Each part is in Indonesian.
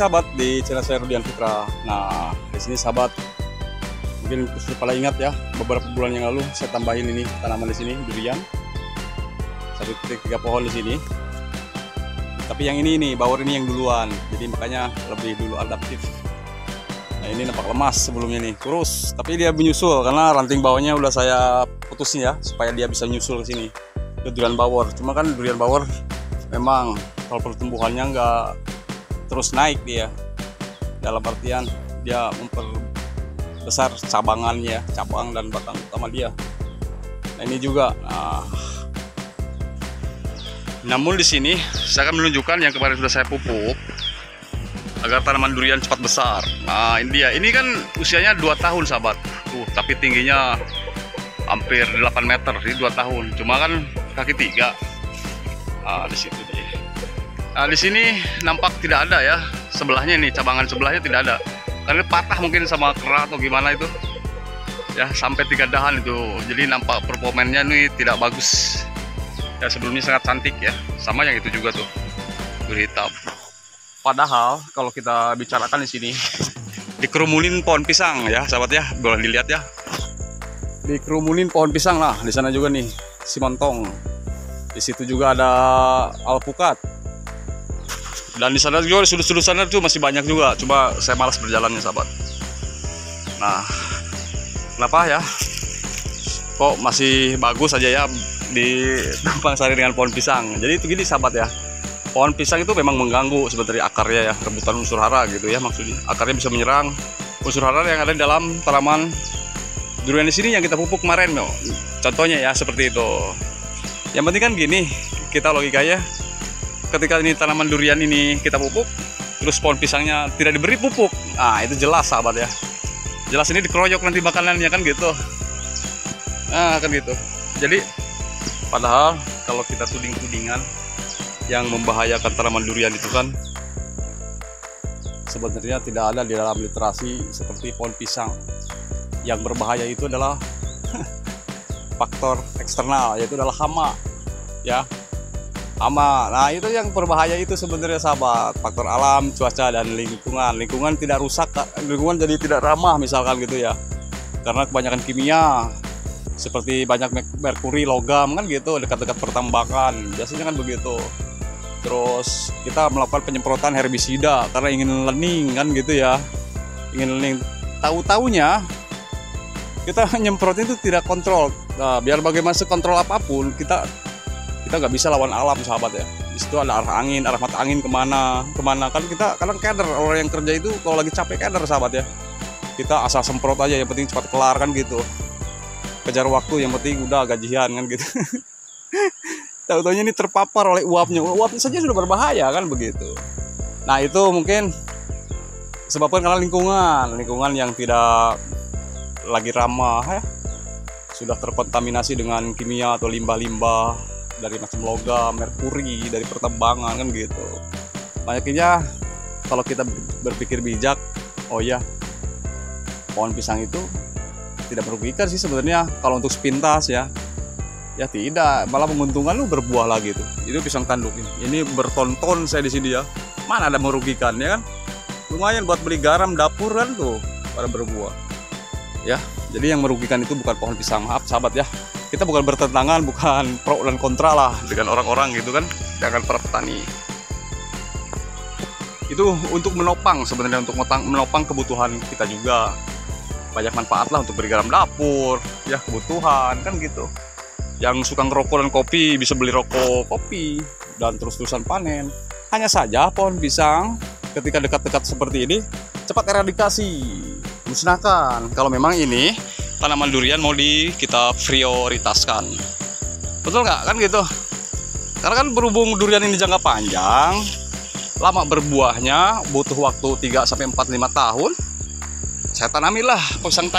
sahabat di channel saya Rudian Putra. Nah, di sini sahabat mungkin sudah pada ingat ya, beberapa bulan yang lalu saya tambahin ini tanaman di sini durian. Saya petik 3 pohon di sini. Tapi yang ini nih, bawor ini yang duluan. Jadi makanya lebih dulu adaptif. Nah, ini nampak lemas sebelumnya nih, kurus. Tapi dia menyusul karena ranting bawahnya udah saya putusin ya, supaya dia bisa nyusul ke sini. Ke durian bawor. Cuma kan durian bawor memang kalau pertumbuhannya nggak terus naik dia, dalam artian dia memperbesar cabangannya, cabang dan batang utama dia. Nah ini juga. Namun di sini saya akan menunjukkan yang kemarin sudah saya pupuk agar tanaman durian cepat besar. Nah ini dia. Ini kan usianya 2 tahun sahabat. Tapi tingginya hampir 8 meter sih, 2 tahun. Cuma kan kaki 3. Di situ deh. Nah di sini nampak tidak ada ya, sebelahnya nih, cabangan sebelahnya tidak ada karena patah mungkin sama kera atau gimana itu ya, sampai 3 dahan itu. Jadi nampak performanya nih tidak bagus ya. Sebelumnya sangat cantik ya, sama yang itu juga tuh, duri hitam. Padahal kalau kita bicarakan di sini dikerumunin pohon pisang ya sahabat ya, boleh dilihat ya, dikerumunin pohon pisang. Lah di sana juga nih si montong, di situ juga ada alpukat. Dan di sana juga sudut-sudut sana tuh masih banyak juga, cuma saya malas berjalannya sahabat. Nah, kenapa ya? Kok masih bagus aja ya di tumpang sari dengan pohon pisang. Jadi itu gini sahabat ya, pohon pisang itu memang mengganggu sebenarnya akarnya ya, rebutan unsur hara gitu ya maksudnya. Akarnya bisa menyerang unsur hara yang ada dalam tanaman durian di sini yang kita pupuk kemarin, contohnya ya seperti itu. Yang penting kan gini, kita logikanya. Ketika ini tanaman durian ini kita pupuk, terus pohon pisangnya tidak diberi pupuk, nah itu jelas sahabat ya, jelas ini dikeroyok nanti makanannya kan gitu. Nah kan gitu. Jadi padahal kalau kita tuding-tudingan yang membahayakan tanaman durian itu kan sebenarnya tidak ada di dalam literasi seperti pohon pisang. Yang berbahaya itu adalah faktor eksternal, yaitu adalah hama ya, hama. Nah itu yang berbahaya itu sebenarnya sahabat, faktor alam, cuaca, dan lingkungan tidak rusak, lingkungan jadi tidak ramah misalkan gitu ya, karena kebanyakan kimia seperti banyak merkuri, logam kan gitu dekat-dekat pertambangan biasanya kan begitu. Terus kita melakukan penyemprotan herbisida karena ingin lening kan gitu ya, ingin lening. Tahu-taunya kita nyemprot itu tidak kontrol. Nah, biar bagaimana sekontrol apapun kita nggak bisa lawan alam sahabat ya. Di situ ada arah angin, arah mata angin kemana kan kita kadang keder. Orang yang kerja itu kalau lagi capek keder sahabat ya. Kita asal semprot aja, yang penting cepat kelar kan gitu. Kejar waktu, yang penting udah gajian kan gitu. Tahu-taunya ini terpapar oleh uapnya. Uapnya saja sudah berbahaya kan begitu. Nah itu mungkin sebabkan karena lingkungan yang tidak lagi ramah ya, sudah terkontaminasi dengan kimia atau limbah-limbah dari macam logam, merkuri, dari pertambangan kan gitu. Makanya kalau kita berpikir bijak, oh ya, pohon pisang itu tidak merugikan sih sebenarnya kalau untuk sepintas ya. Ya tidak, malah menguntungkan, lu berbuah lagi tuh. Itu pisang tanduk ini bertonton saya di sini ya. Mana ada merugikan ya kan? Lumayan buat beli garam dapur kan tuh pada berbuah. Ya, jadi yang merugikan itu bukan pohon pisang, maaf sahabat ya. Kita bukan bertentangan, bukan pro dan kontra lah dengan orang-orang gitu kan, dengan para petani. Itu untuk menopang sebenarnya, untuk menopang kebutuhan kita juga. Banyak manfaat lah untuk beli garam dapur, ya kebutuhan kan gitu. Yang suka ngerokok dan kopi bisa beli rokok kopi dan terus-terusan panen. Hanya saja pohon pisang ketika dekat-dekat seperti ini cepat eradikasi, musnahkan. Kalau memang ini tanaman durian mau kita prioritaskan, betul nggak kan gitu? Karena kan berhubung durian ini jangka panjang, lama berbuahnya, butuh waktu 3-4-5 tahun. Saya tanamilah pisang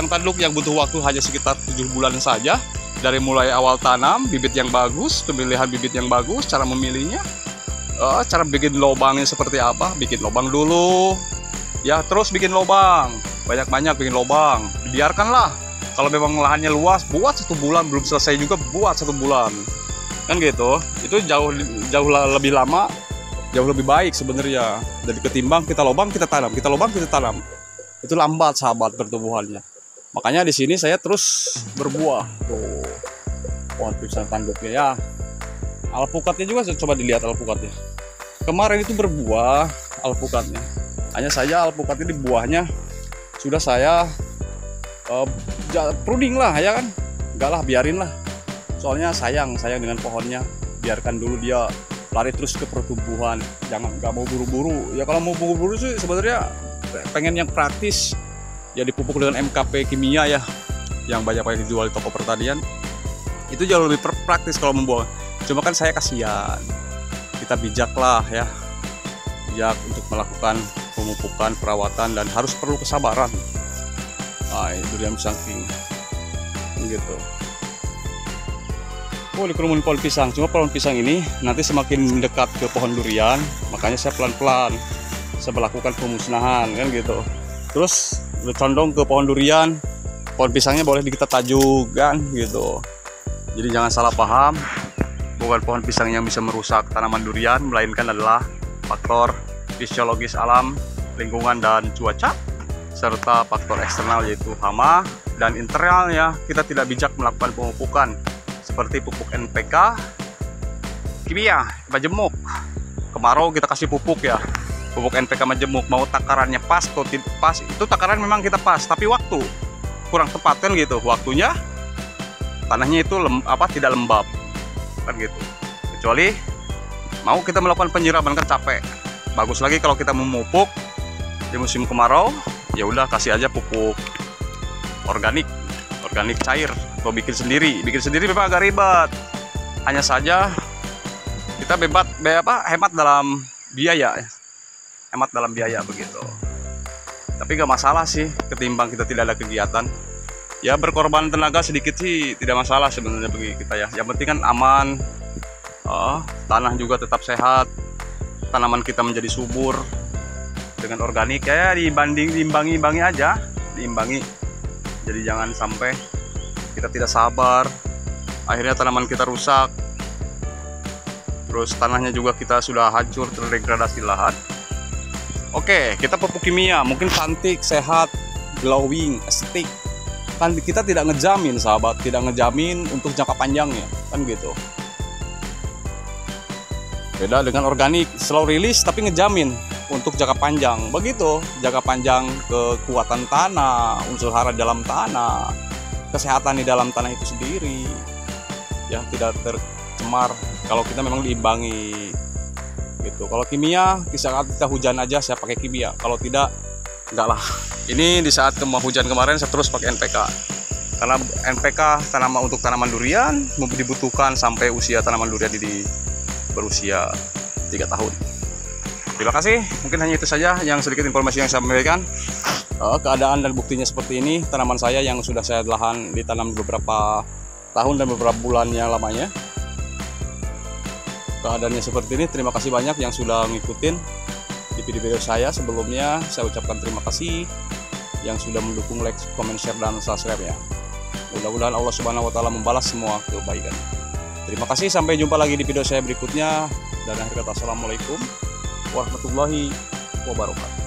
tanduk yang butuh waktu hanya sekitar 7 bulan saja. Dari mulai awal tanam, bibit yang bagus, pemilihan bibit yang bagus, cara memilihnya, cara bikin lubangnya seperti apa, bikin lubang dulu, ya terus bikin lubang, banyak-banyak bikin lubang, biarkanlah. Kalau memang lahannya luas, buat 1 bulan, belum selesai juga buat 1 bulan, kan gitu. Itu jauh lebih lama jauh lebih baik sebenarnya. Jadi ketimbang kita lubang kita tanam, kita lubang kita tanam. Itu lambat sahabat pertumbuhannya. Makanya di sini saya terus berbuah. Tuh, pohon pisang tanduknya ya. Alpukatnya juga coba dilihat alpukatnya. Kemarin itu berbuah alpukatnya. Hanya saja alpukat ini buahnya sudah saya pruning lah ya kan. Enggak lah, biarin lah. Soalnya sayang dengan pohonnya. Biarkan dulu dia lari terus ke pertumbuhan. Nggak mau buru-buru. Ya kalau mau buru-buru sih sebenarnya pengen yang praktis. Ya dipupuk dengan MKP kimia ya, yang banyak dijual di toko pertanian. Itu jauh lebih praktis kalau membuang. Cuma kan saya kasihan. Kita bijak lah ya. Bijak untuk melakukan pemupukan, perawatan, dan harus perlu kesabaran. Nah, durian pisang king. Gitu. Oh, di kerumunan pohon pisang. Cuma pohon pisang ini nanti semakin mendekat ke pohon durian, makanya saya pelan-pelan saya melakukan pemusnahan kan gitu. Terus condong ke pohon durian, pohon pisangnya boleh kita tajuk kan gitu. Jadi jangan salah paham, bukan pohon pisang yang bisa merusak tanaman durian, melainkan adalah faktor fisiologis alam, lingkungan dan cuaca, serta faktor eksternal yaitu hama, dan internalnya kita tidak bijak melakukan pemupukan seperti pupuk NPK, kimia, majemuk. Kemarau kita kasih pupuk ya, pupuk NPK majemuk, mau takarannya pas atau tidak pas, itu takaran memang kita pas, tapi waktu kurang tepat kan gitu, waktunya tanahnya itu tidak lembab kan gitu. Kecuali mau kita melakukan penyiraman kan capek. Bagus lagi kalau kita memupuk di musim kemarau, ya udah kasih aja pupuk organik cair atau bikin sendiri memang agak ribet. Hanya saja kita hemat dalam biaya. Hemat dalam biaya begitu. Tapi gak masalah sih ketimbang kita tidak ada kegiatan. Ya berkorban tenaga sedikit sih tidak masalah sebenarnya bagi kita ya. Yang penting kan aman, tanah juga tetap sehat, tanaman kita menjadi subur dengan organik ya, diimbangi aja, diimbangi. Jadi jangan sampai kita tidak sabar, akhirnya tanaman kita rusak, terus tanahnya juga kita sudah hancur, terdegradasi lahan. Oke, kita pupuk kimia, mungkin cantik, sehat, glowing, estetik. Kan kita tidak ngejamin sahabat, tidak ngejamin untuk jangka panjangnya, kan gitu. Beda dengan organik, slow release tapi ngejamin untuk jangka panjang. Begitu, jangka panjang kekuatan tanah, unsur hara dalam tanah, kesehatan di dalam tanah itu sendiri. Ya, tidak tercemar kalau kita memang diimbangi. Gitu. Kalau kimia, di saat kita hujan aja saya pakai kimia. Kalau tidak, enggak lah. Ini di saat hujan kemarin saya terus pakai NPK. Karena NPK untuk tanaman durian dibutuhkan sampai usia tanaman durian ini berusia 3 tahun. Terima kasih. Mungkin hanya itu saja yang sedikit informasi yang saya sampaikan. Keadaan dan buktinya seperti ini. Tanaman saya yang sudah saya lahan ditanam beberapa tahun dan beberapa bulan yang lamanya. Keadaannya seperti ini. Terima kasih banyak yang sudah ngikutin di video-video saya sebelumnya. Saya ucapkan terima kasih yang sudah mendukung, like, comment, share, dan subscribe ya. Mudah-mudahan Allah Subhanahu wa Ta'ala membalas semua kebaikan. Terima kasih, sampai jumpa lagi di video saya berikutnya. Dan akhir kata, assalamualaikum warahmatullahi wabarakatuh.